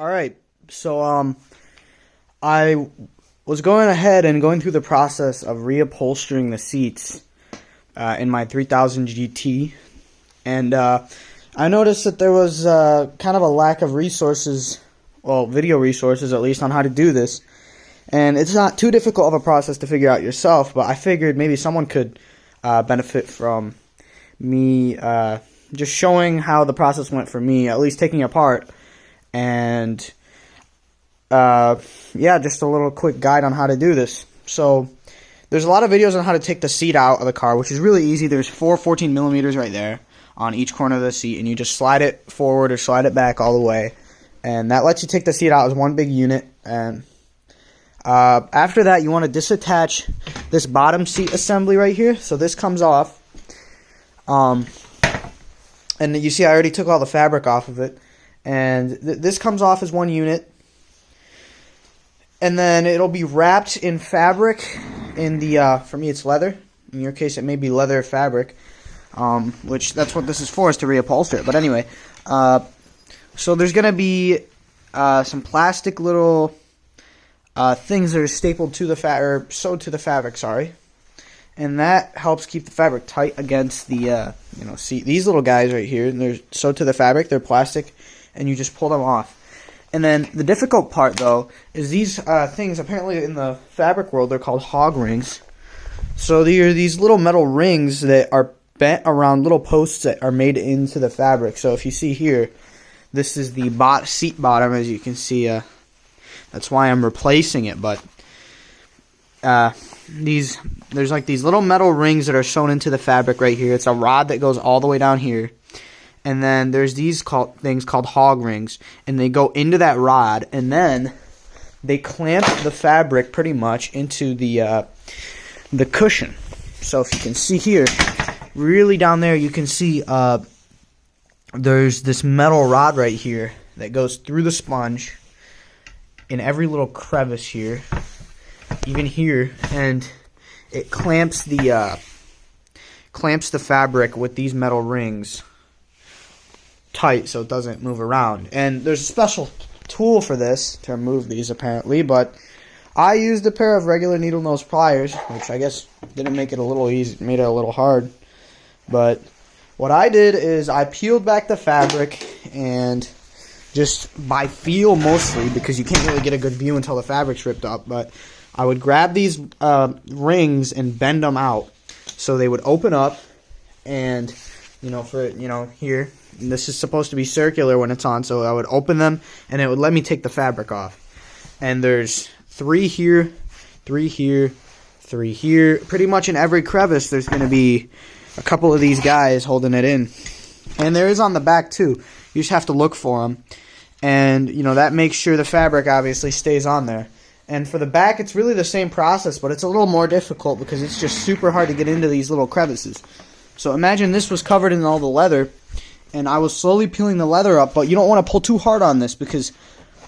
All right, so I was going ahead and going through the process of reupholstering the seats in my 3000 GT, and I noticed that there was kind of a lack of resources, well, video resources at least, on how to do this. And it's not too difficult of a process to figure out yourself, but I figured maybe someone could benefit from me just showing how the process went for me, at least taking it apart. And yeah, just a little quick guide on how to do this. So there's a lot of videos on how to take the seat out of the car, which is really easy. There's 14 millimeters right there on each corner of the seat, and you just slide it forward or slide it back all the way, and that lets you take the seat out as one big unit. And after that, you want to disattach this bottom seat assembly right here. So this comes off, and you see I already took all the fabric off of it, and this comes off as one unit, and then it'll be wrapped in fabric. In the for me it's leather. In your case it may be leather fabric, which that's what this is for, is to reupholster it. But anyway, so there's gonna be some plastic little things that are stapled to the sewed to the fabric, sorry, and that helps keep the fabric tight against the see these little guys right here, and they're sewed to the fabric. They're plastic, and you just pull them off. And then the difficult part, though, is these things, apparently in the fabric world, they're called hog rings. So they are these little metal rings that are bent around little posts that are made into the fabric. So if you see here, this is the seat bottom, as you can see. That's why I'm replacing it. But there's like these little metal rings that are sewn into the fabric right here. It's a rod that goes all the way down here. And then there's these things called hog rings, and they go into that rod, and then they clamp the fabric pretty much into the cushion. So if you can see here, really down there, you can see there's this metal rod right here that goes through the sponge in every little crevice here, even here, and it clamps the fabric with these metal rings tight so it doesn't move around. And there's a special tool for this to remove these, apparently, but I used a pair of regular needle nose pliers, which I guess didn't make it a little easy, made it a little hard. But what I did is I peeled back the fabric, and just by feel mostly, because you can't really get a good view until the fabric's ripped up, but I would grab these rings and bend them out so they would open up, and here, and this is supposed to be circular when it's on, so I would open them, and it would let me take the fabric off. And there's 3 here, 3 here, 3 here. Pretty much in every crevice, there's going to be a couple of these guys holding it in. And there is on the back, too. You just have to look for them. And, that makes sure the fabric obviously stays on there. And for the back, it's really the same process, but it's a little more difficult because it's just super hard to get into these little crevices. So imagine this was covered in all the leather, and I was slowly peeling the leather up, but you don't want to pull too hard on this because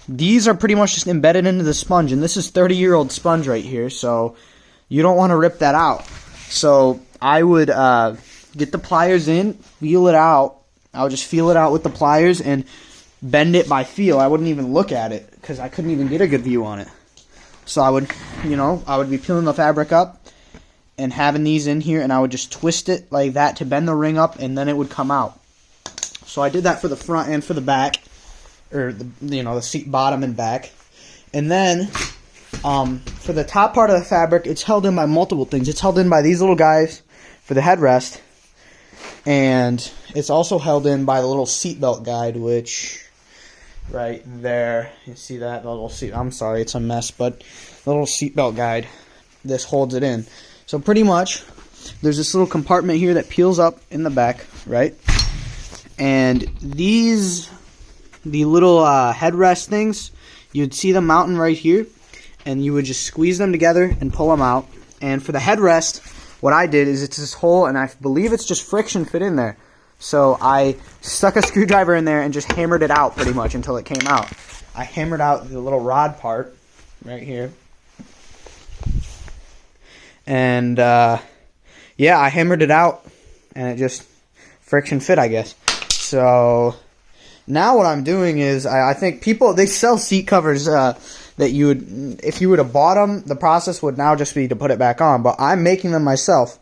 these are pretty much just embedded into the sponge, and this is 30-year-old sponge right here, so you don't want to rip that out. So I would get the pliers in, feel it out. I would just feel it out with the pliers and bend it by feel. I wouldn't even look at it because I couldn't even get a good view on it. So I would, I would be peeling the fabric up and having these in here, and I would just twist it like that to bend the ring up, and then it would come out. So I did that for the front and for the back, or the seat bottom and back. And then for the top part of the fabric, it's held in by multiple things. It's held in by these little guys for the headrest, and it's also held in by the little seatbelt guide, which right there, you see that little seat? I'm sorry, it's a mess, but the little seatbelt guide, this holds it in. So pretty much, there's this little compartment here that peels up in the back, right? And the little headrest things, you'd see them mounting right here, and you would just squeeze them together and pull them out. And for the headrest, what I did is it's this hole, and I believe it's just friction fit in there. So I stuck a screwdriver in there and just hammered it out pretty much until it came out. I hammered out the little rod part right here. And yeah, I hammered it out, and it just friction fit, I guess. So Now what I'm doing is I think people, they sell seat covers that you would, if you would have bought them, the process would now just be to put it back on. But I'm making them myself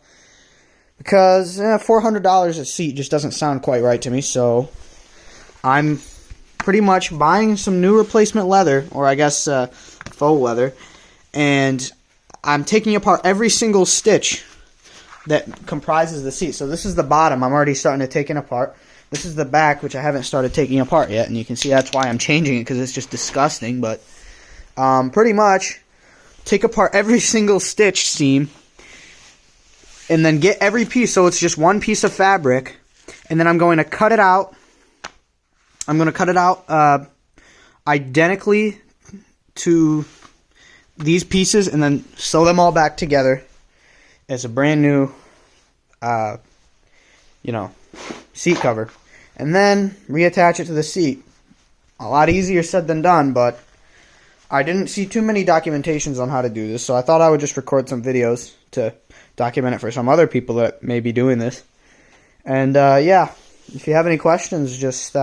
because $400 a seat just doesn't sound quite right to me. So I'm pretty much buying some new replacement leather, or I guess faux leather, and I'm taking apart every single stitch that comprises the seat. So this is the bottom. I'm already starting to take it apart. This is the back, which I haven't started taking apart yet, and you can see that's why I'm changing it, because it's just disgusting. But pretty much take apart every single stitch seam, and then get every piece, so it's just one piece of fabric, and then I'm going to cut it out. I'm going to cut it out identically to these pieces, and then sew them all back together as a brand new, seat cover. And then reattach it to the seat. A lot easier said than done, but I didn't see too many documentations on how to do this, so I thought I would just record some videos to document it for some other people that may be doing this. And yeah, if you have any questions, just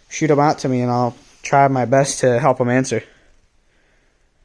shoot them out to me, and I'll try my best to help them answer.